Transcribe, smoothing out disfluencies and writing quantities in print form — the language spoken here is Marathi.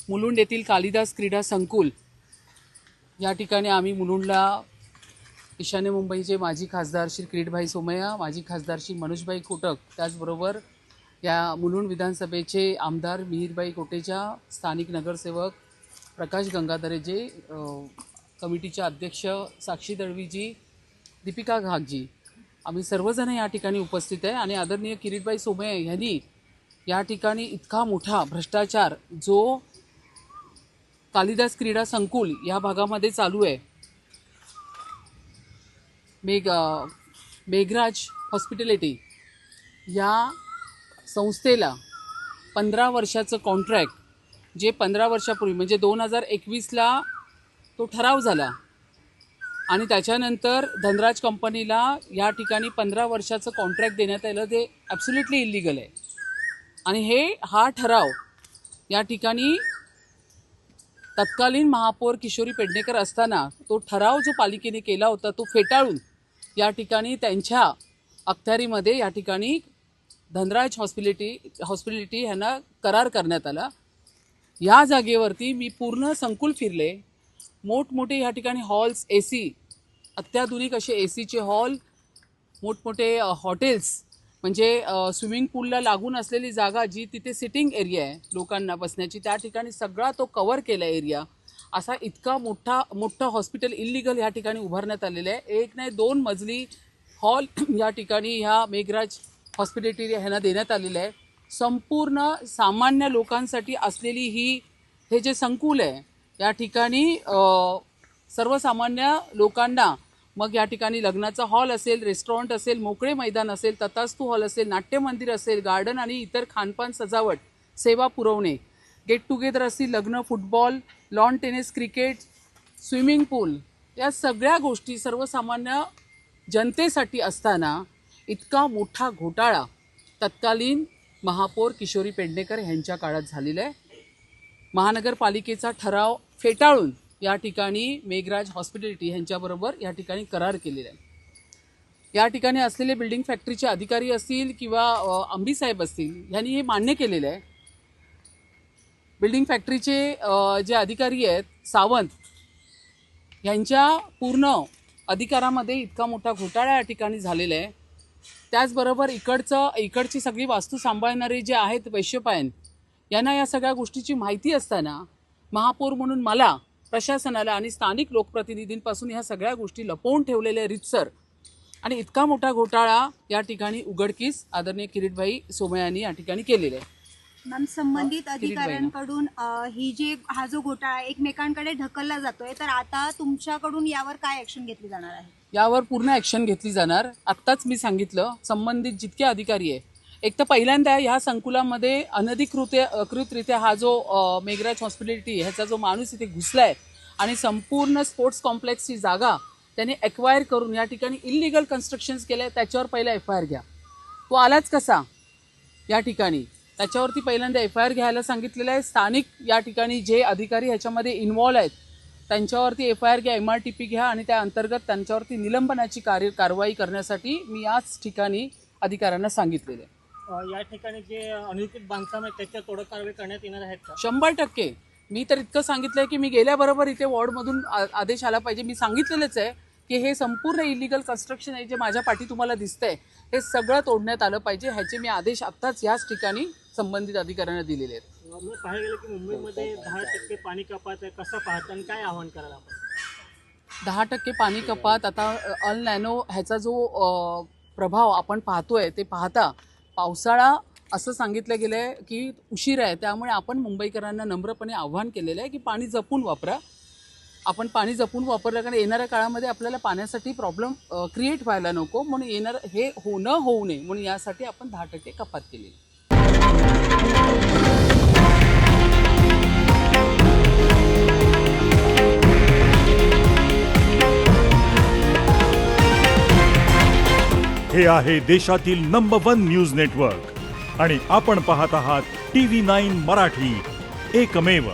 मुलुंड येथील कालिदास क्रीडा संकुल या ठिकाणी आम्ही मुलुंडला ईशान्य मुंबईचे माजी खासदार श्री किरीटभाई सोमय्या, माजी खासदार श्री मनोजभाई कोटक, त्याचबरोबर या मुलुंड विधानसभेचे आमदार मिहीरबाई कोटेचा, स्थानिक नगरसेवक प्रकाश गंगाधरेजे, कमिटीचे अध्यक्ष साक्षी दळवीजी, दीपिका घागजी, आम्ही सर्वजण या ठिकाणी उपस्थित आहे. आणि आदरणीय किरीटभाई सोमय्या यांनी या ठिकाणी इतका मोठा भ्रष्टाचार जो कालिदास क्रीडा संकुल या भागामध्ये चालू आहे, मेघराज हॉस्पिटॅलिटी या संस्थेला 15 वर्षाचं कॉन्ट्रॅक्ट, जे 15 वर्षापूर्वी म्हणजे 2021ला तो ठराव झाला आणि त्याच्यानंतर धनराज कंपनीला या ठिकाणी 15 वर्षाचं कॉन्ट्रॅक्ट देण्यात आलं, ते ॲब्सोल्युटली इलिगल आहे. आणि हा ठराव या ठिकाणी तत्कालीन महापौर किशोरी पेडणेकर असताना तो ठराव जो पालिकेने केला होता तो फेटाळून या ठिकाणी त्यांच्या अखत्यारीमध्ये या ठिकाणी धनराज हॉस्पिटॅलिटी ह्यांना करार करण्यात आला. या जागेवरती मी पूर्ण संकुल फिरले. मोठमोठे या ठिकाणी हॉल्स, AC, अत्याधुनिक असे ACचे हॉल, मोठमोठे हॉटेल्स, म्हणजे स्विमिंग पूलला लागून असलेली जागा जी तिथे सिटिंग एरिया आहे लोकांना बसण्याची, त्या ठिकाणी सगळा तो कव्हर केला एरिया. असा इतका मोठा हॉस्पिटल इल्लिगल या ठिकाणी उभारण्यात आलेलं आहे. 1 नाही 2 मजली हॉल या ठिकाणी ह्या मेघराज हॉस्पिटॅलिटी ह्यांना देण्यात आलेलं आहे. संपूर्ण सामान्य लोकांसाठी असलेली हे जे संकुल आहे या ठिकाणी सर्वसामान्य लोकांना, मग या ठिकाणी लग्नाचा हॉल असेल, रेस्टॉरंट असेल, मोकळे मैदान असेल, तथास्तू हॉल असेल, नाट्यमंदिर असेल, गार्डन आणि इतर खानपान सजावट सेवा पुरवणे, गेट टुगेदर असतील, लग्न, football, lawn tennis, cricket, swimming pool, या सगळ्या गोष्टी सर्वसामान्य जनतेसाठी असताना इतका मोठा घोटाळा तत्कालीन महापौर किशोरी पेडणेकर यांच्या काळात झालेला आहे. महानगरपालिकेचा ठराव फेटाळून या ठिकाणी मेघराज हॉस्पिटॅलिटी ह्यांच्याबरोबर या ठिकाणी करार केलेला आहे. या ठिकाणी असलेले बिल्डिंग फॅक्टरीचे अधिकारी असतील किंवा अंबीसाहेब असतील, ह्यांनी हे मान्य केलेलं आहे. बिल्डिंग फॅक्टरीचे जे अधिकारी आहेत सावंत, यांच्या पूर्ण अधिकारामध्ये इतका मोठा घोटाळा या ठिकाणी झालेला आहे. त्याचबरोबर इकडची सगळी वास्तू सांभाळणारे जे आहेत वैश्यपायन, यांना या सगळ्या गोष्टीची माहिती असताना महापौर म्हणून मला, प्रशासनाला आणि स्थानिक लोकप्रतिनिधींपासून ह्या सगळ्या गोष्टी लपवून ठेवलेल्या रितसर आणि इतका मोठा घोटाळा या ठिकाणी उघडकीस आदरणीय किरीटभाई सोमय्या यांनी या ठिकाणी केलेला आहे. मॅम, संबंधित अधिकाऱ्यांकडून हा जो घोटाळा एकमेकांकडे ढकलला जातोय, तर आता तुमच्याकडून यावर काय ऍक्शन घेतली जाणार आहे? यावर पूर्ण ॲक्शन घेतली जाणार. आत्ताच मी सांगितलं, संबंधित जितके अधिकारी आहे, एक तर पहिल्यांदा ह्या संकुलामध्ये अनधिकृतरित्या हा जो मेघराज हॉस्पिटॅलिटी ह्याचा जो माणूस इथे घुसला आहे आणि संपूर्ण स्पोर्ट्स कॉम्प्लेक्सची जागा त्याने एक्वायर करून या ठिकाणी इल्लिगल कन्स्ट्रक्शन्स केलं आहे, त्याच्यावर पहिला FIR घ्या. तो आलाच कसा या ठिकाणी, त्याच्यावरती पहिल्यांदा FIR घ्यायला सांगितलेलं आहे. स्थानिक या ठिकाणी जे अधिकारी ह्याच्यामध्ये इन्व्हॉल्व आहेत त्यांच्यावरती FIR घ्या, MRTP घ्या आणि त्या अंतर्गत त्यांच्यावरती निलंबनाची कारवाई करण्यासाठी मी याच ठिकाणी अधिकाऱ्यांना सांगितलेलं आहे. या ठिकाणी जे अनधिकृत बांधकाम आहे त्याच्या तोडक कारवाई करण्यात येणार आहेत का? 100%. मी तर इतकं सांगितलं आहे की मी गेल्याबरोबर इथे वॉर्डमधून आदेश आला पाहिजे. मी सांगितलेलंच आहे की हे संपूर्ण इलिगल कन्स्ट्रक्शन आहे जे माझ्या पाठी तुम्हाला दिसतंय, हे सगळं तोडण्यात आलं पाहिजे. ह्याचे मी आदेश आत्ताच याच ठिकाणी संबंधित अधिकाऱ्यांना दिलेले आहेत. मी पाहायला गेलं की मुंबईमध्ये 10% पाणी कपात आहे, कसं पाहता आणि काय आव्हान करायला आपण? 10% पाणी कपात, आता अल नॅनो ह्याचा जो प्रभाव आपण पाहतोय ते पाहता पावसाळा असं सांगितलं गेलं आहे की उशीर आहे, त्यामुळे आपण मुंबईकरांना नम्रपणे आव्हान केलेलं आहे की पाणी जपून वापरा. आपण पाणी जपून वापरलं, कारण येणाऱ्या काळामध्ये आपल्याला पाण्यासाठी प्रॉब्लेम क्रिएट व्हायला नको, म्हणून हे होऊ नये म्हणून यासाठी आपण 10% कपात केली. हे आहे देशातील नंबर 1 न्यूज नेटवर्क आणि आपण पाहत आहात TV9 मराठी, एकमेव.